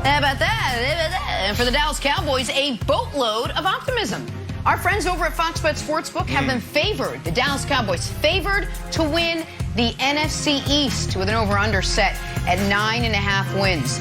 How about that? And for the Dallas Cowboys, a boatload of optimism. Our friends over at Fox Bet Sportsbook have them favored. The Dallas Cowboys favored to win the NFC East with an over-under set at 9.5 wins.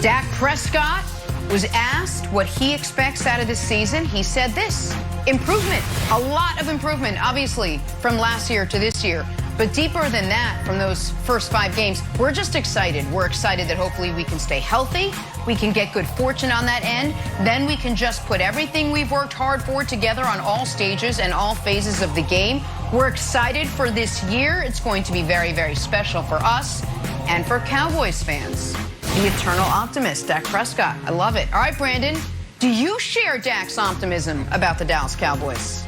Dak Prescott was asked what he expects out of this season. He said this: improvement, a lot of improvement, obviously, from last year to this year. But deeper than that, from those first 5 games, we're just excited. We're excited that hopefully we can stay healthy. We can get good fortune on that end. Then we can just put everything we've worked hard for together on all stages and all phases of the game. We're excited for this year. It's going to be very, very special for us and for Cowboys fans. The eternal optimist, Dak Prescott. I love it. All right, Brandon, do you share Dak's optimism about the Dallas Cowboys?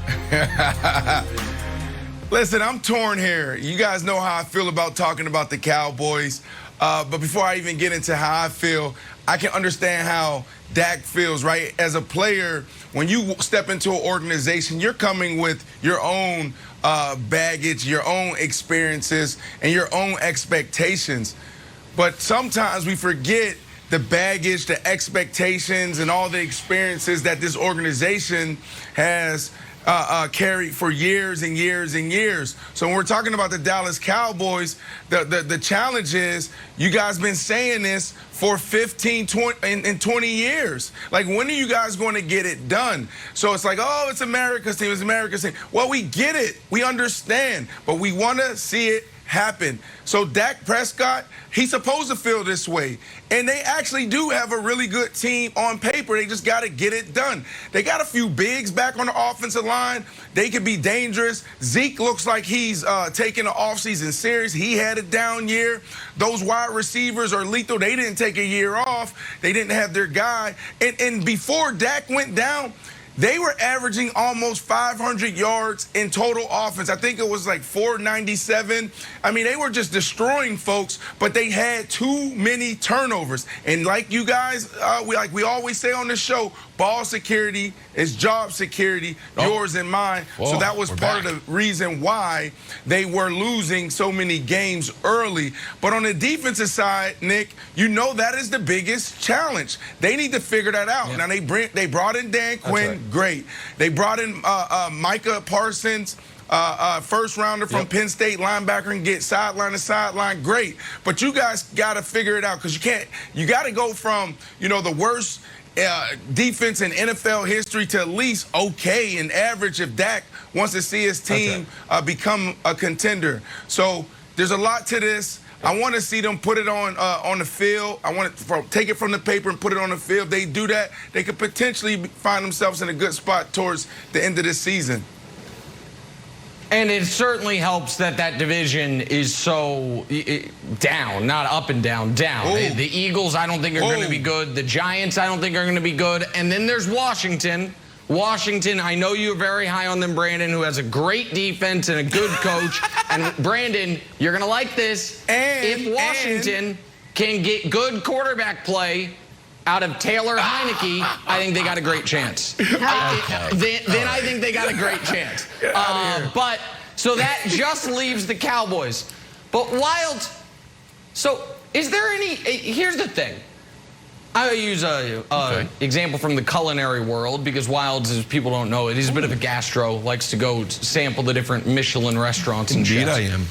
Listen, I'm torn here. You guys know how I feel about talking about the Cowboys. But before I even get into how I feel, I can understand how Dak feels, right? As a player, when you step into an organization, you're coming with your own baggage, your own experiences, and your own expectations. But sometimes we forget the baggage, the expectations, and all the experiences that this organization has carried for years and years and years. So when we're talking about the Dallas Cowboys, the challenge is, you guys been saying this for 15, 20 years. Like, when are you guys going to get it done? So it's like, oh, it's America's team, it's America's team. Well, we get it. We understand. But we want to see it happen. So Dak Prescott, he's supposed to feel this way. And they actually do have a really good team on paper. They just got to get it done. They got a few bigs back on the offensive line. They could be dangerous. Zeke looks like he's taking the offseason serious. He had a down year. Those wide receivers are lethal. They didn't take a year off. They didn't have their guy. And before Dak went down, they were averaging almost 500 yards in total offense. I think it was like 497. I mean, they were just destroying folks, but they had too many turnovers. And like you guys, we always say on this show, ball security is job security, yours and mine. Whoa, so that was part of the reason why they were losing so many games early. But on the defensive side, Nick, you know that is the biggest challenge. They need to figure that out. Yeah. Now, they brought in Dan Quinn. Right. Great. They brought in Micah Parsons, first rounder from Penn State, linebacker, and get sideline to sideline. Great. But you guys got to figure it out, because you got to go from, the worst defense in NFL history to at least okay and average if Dak wants to see his team become a contender. So there's a lot to this. I want to see them put it on the field. I want to take it from the paper and put it on the field. If they do that, they could potentially find themselves in a good spot towards the end of this season. And it certainly helps that division is so down, not up and down, down. The Eagles, I don't think, are going to be good. The Giants, I don't think, are going to be good. And then there's Washington. Washington, I know you're very high on them, Brandon, who has a great defense and a good coach. And, Brandon, you're going to like this. If Washington can get good quarterback play out of Taylor Heineke, I think they got a great chance. Then I think they got a great chance. But so that just leaves the Cowboys. But Wild, so is there any, here's the thing. I use an example from the culinary world, because Wilds, as people don't know it, he's a bit of a gastro, likes to go sample the different Michelin restaurants and chefs. Indeed I am.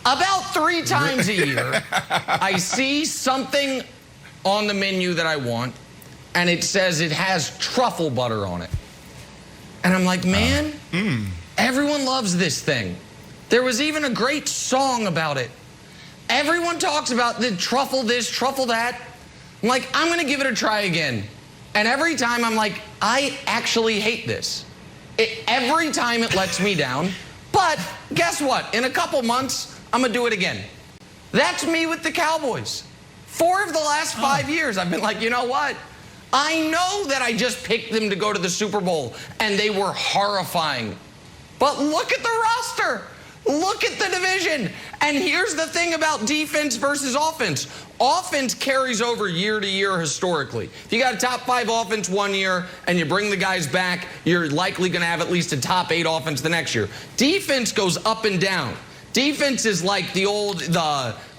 About 3 times a year, I see something on the menu that I want, and it says it has truffle butter on it. And I'm like, man, everyone loves this thing. There was even a great song about it. Everyone talks about the truffle this, truffle that. I'm like, I'm going to give it a try again. And every time I'm like, I actually hate this. Every time it lets me down. But guess what? In a couple months, I'm going to do it again. That's me with the Cowboys. 4 of the last 5 years, I've been like, you know what? I know that I just picked them to go to the Super Bowl, and they were horrifying. But look at the roster. Look at the division. And here's the thing about defense versus offense. Offense carries over year to year historically. If you got a top 5 offense one year and you bring the guys back, you're likely going to have at least a top 8 offense the next year. Defense goes up and down. Defense is like the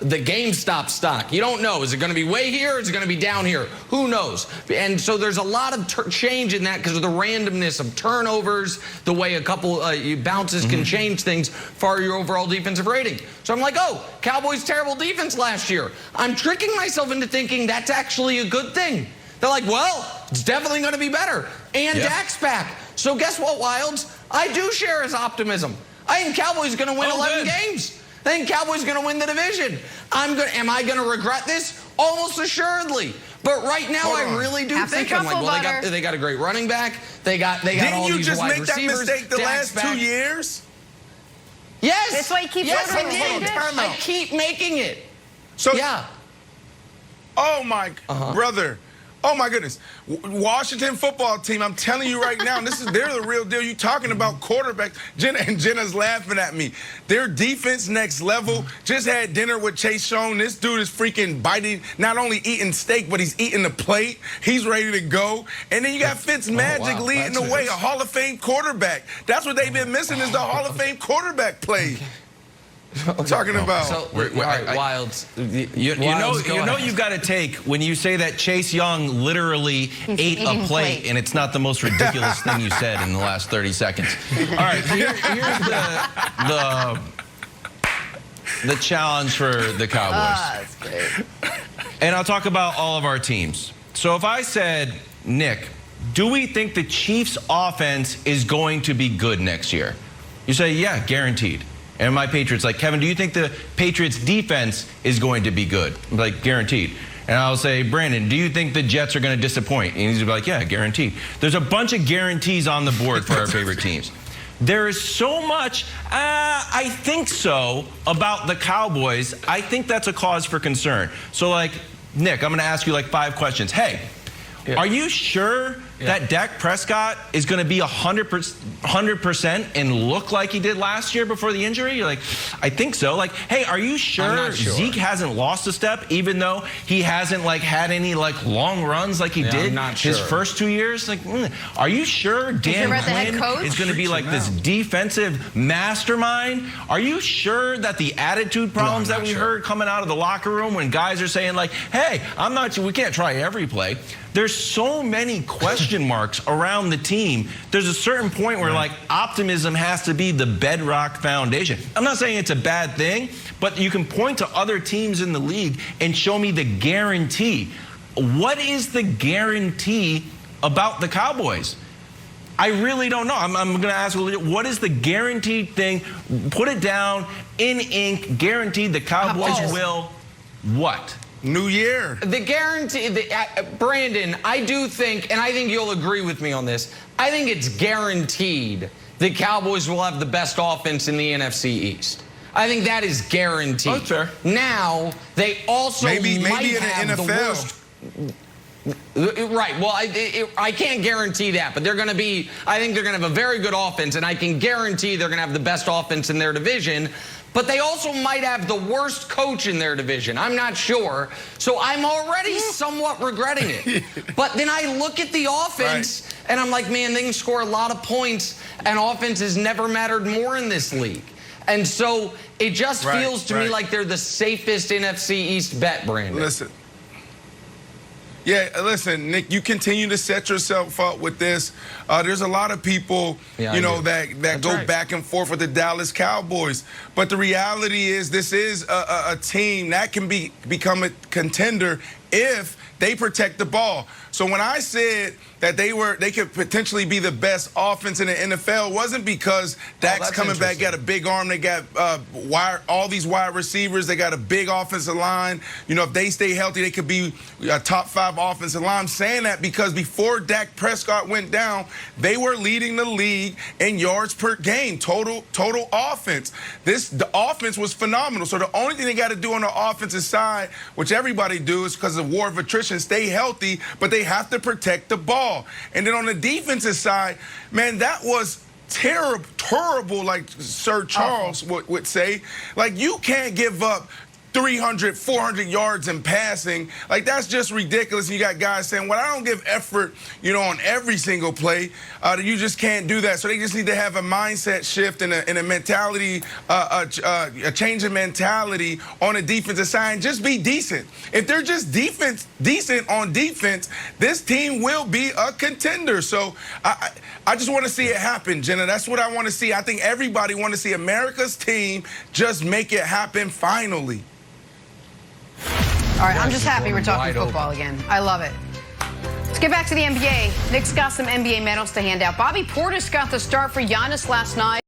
GameStop stock. You don't know. Is it going to be way here or is it going to be down here? Who knows? And so there's a lot of change in that because of the randomness of turnovers, the way a couple bounces can change things for your overall defensive rating. So I'm like, oh, Cowboys' terrible defense last year. I'm tricking myself into thinking that's actually a good thing. They're like, well, it's definitely going to be better. And Dak's back. So guess what, Wilds? I do share his optimism. I think Cowboys are going to win 11 games. I think Cowboys are going to win the division. Am I going to regret this? Almost assuredly. But right now, I really do think I'm like, well, they got a great running back. They got all these wide receivers. Didn't you just make that mistake the last 2 years? Yes. That's why he keeps I keep making it. So yeah. Oh my brother. Oh my goodness. Washington football team, I'm telling you right now, they're the real deal. You talking about quarterbacks. Jenna's laughing at me. Their defense next level. Just had dinner with Chase Young. This dude is freaking biting, not only eating steak, but he's eating the plate. He's ready to go. And then you got Fitzmagic leading the way, a Hall of Fame quarterback. That's what they've been missing is the Hall of Fame quarterback play. I'm talking about. So, Wilds. You know you've got to take when you say that Chase Young literally ate a plate, and it's not the most ridiculous thing you said in the last 30 seconds. All right, here's the challenge for the Cowboys. That's great. And I'll talk about all of our teams. So if I said, Nick, do we think the Chiefs' offense is going to be good next year? You say, yeah, guaranteed. And my Patriots like, Kevin, do you think the Patriots defense is going to be good? I'm like, guaranteed. And I'll say, Brandon, do you think the Jets are going to disappoint? And he's like, yeah, guaranteed. There's a bunch of guarantees on the board for our favorite teams. There is so much, I think so, about the Cowboys. I think that's a cause for concern. So like, Nick, I'm going to ask you like 5 questions. Hey, are you sure that Dak Prescott is going to be 100% and look like he did last year before the injury? You're like, I think so. Like, hey, are you sure Zeke hasn't lost a step, even though he hasn't like had any like long runs like he did his first 2 years? Like, are you sure Dan Quinn is going to be like this defensive mastermind? Are you sure that the attitude problems that we heard coming out of the locker room when guys are saying like, hey, we can't try every play. There's so many question marks around the team. There's a certain point where like optimism has to be the bedrock foundation. I'm not saying it's a bad thing, but you can point to other teams in the league and show me the guarantee. What is the guarantee about the Cowboys? I really don't know. I'm going to ask, what is the guaranteed thing? Put it down in ink, guaranteed the Cowboys will what? New year. The guarantee, Brandon, I do think, and I think you'll agree with me on this, I think it's guaranteed the Cowboys will have the best offense in the NFC East. I think that is guaranteed. That's fair. Now, they also might have the worst. Right. Well, I can't guarantee that, but they're going to be, I think they're going to have a very good offense, and I can guarantee they're going to have the best offense in their division. But they also might have the worst coach in their division. I'm not sure. So I'm already somewhat regretting it. But then I look at the offense, and I'm like, man, they can score a lot of points, and offense has never mattered more in this league. And so it just feels to me like they're the safest NFC East bet, Brandon. Listen. Yeah, listen, Nick, you continue to set yourself up with this. There's a lot of people, that go back and forth with the Dallas Cowboys. But the reality is this is a team that can become a contender if they protect the ball. So when I said that they could potentially be the best offense in the NFL, it wasn't because Dak's coming back, got a big arm, they got all these wide receivers, they got a big offensive line. If they stay healthy, they could be a top 5 offensive line. I'm saying that because before Dak Prescott went down, they were leading the league in yards per game, total offense. The offense was phenomenal. So the only thing they got to do on the offensive side, which everybody do, is because of war of attrition, stay healthy, but they have to protect the ball. And then on the defensive side, man, that was terrible, like Sir Charles would say. Like, you can't give up 300, 400 yards in passing. Like, that's just ridiculous. You got guys saying, well, I don't give effort, on every single play. You just can't do that. So they just need to have a mindset shift and a mentality, a change in mentality on a defensive side. Just be decent. If they're just decent on defense, this team will be a contender. So I just want to see it happen, Jenna. That's what I want to see. I think everybody want to see America's team just make it happen finally. All right, I'm just happy we're talking football again. I love it. Let's get back to the NBA. Nick's got some NBA medals to hand out. Bobby Portis got the start for Giannis last night.